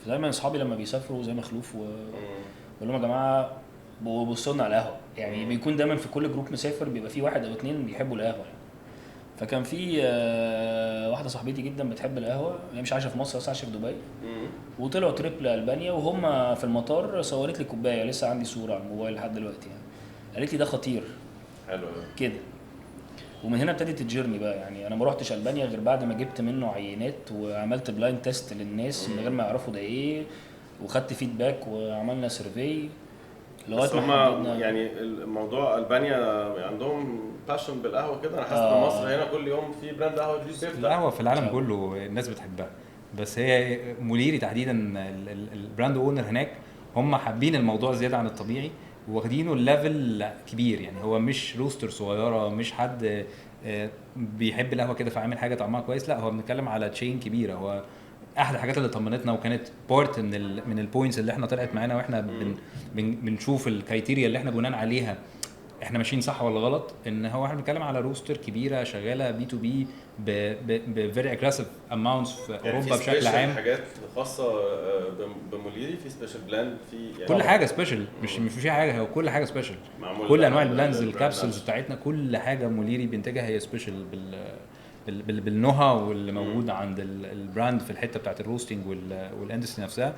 دايما اصحابي لما بيسافروا زي مخلوف بقول لهم يا جماعه بصوا لنا على القهوه يعني. بيكون دايما في كل جروب مسافر بيبقى في واحد او اتنين بيحبوا القهوه يعني. فكان في واحده صاحبتي جدا بتحب القهوه، هي مش عايشه في مصر بس عايشه في دبي. وطلعوا تريب لالبانيا وهم في المطار صورت لي كوبايه، لسه عندي صوره على الموبايل لحد دلوقتي يعني. قالت لي ده خطير حلو كده. ومن هنا ابتدت الجيرني بقى يعني. انا ما روحتش البانيا غير بعد ما جبت منه عينات وعملت بلايند تيست للناس من غير ما يعرفوا ده ايه، وخدت فيدباك وعملنا سيرفي بس لغايه ما هما حددنا. يعني الموضوع البانيا عندهم باشن بالقهوه كده. انا حاسس ان مصر هنا كل يوم في براند قهوه جديد بيفتح. القهوه في العالم كله الناس بتحبها، بس هي موليري تحديدا البراند اونر هناك هم حابين الموضوع زياده عن الطبيعي، واخدينه الليفل كبير يعني. هو مش روستر صغيره، مش حد بيحب القهوه كده فعامل حاجه طعمها كويس، لا هو بنتكلم على تشين كبيره. هو احد الحاجات اللي طمنتنا وكانت بارت من البوينتس اللي احنا طلعت معانا واحنا بنشوف الكرايتيريا اللي احنا بناء عليها احنا ماشيين صح ولا غلط، ان هو احنا بنتكلم على روستر كبيره شغاله بي تو بي بفيري اجريسيف اماونتس في يعني اوروبا في بشكل عام. حاجات خاصه بموليري، في سبيشال بلاند، في يعني كل حاجه سبيشال، مش في حاجه، هو كل حاجه سبيشال. كل انواع البلاندز الكابسولز بتاعتنا كل حاجه موليري بينتجها هي سبيشال بالنهى واللي موجود عند البراند في الحته بتاعت الروستنج والاندستري نفسها.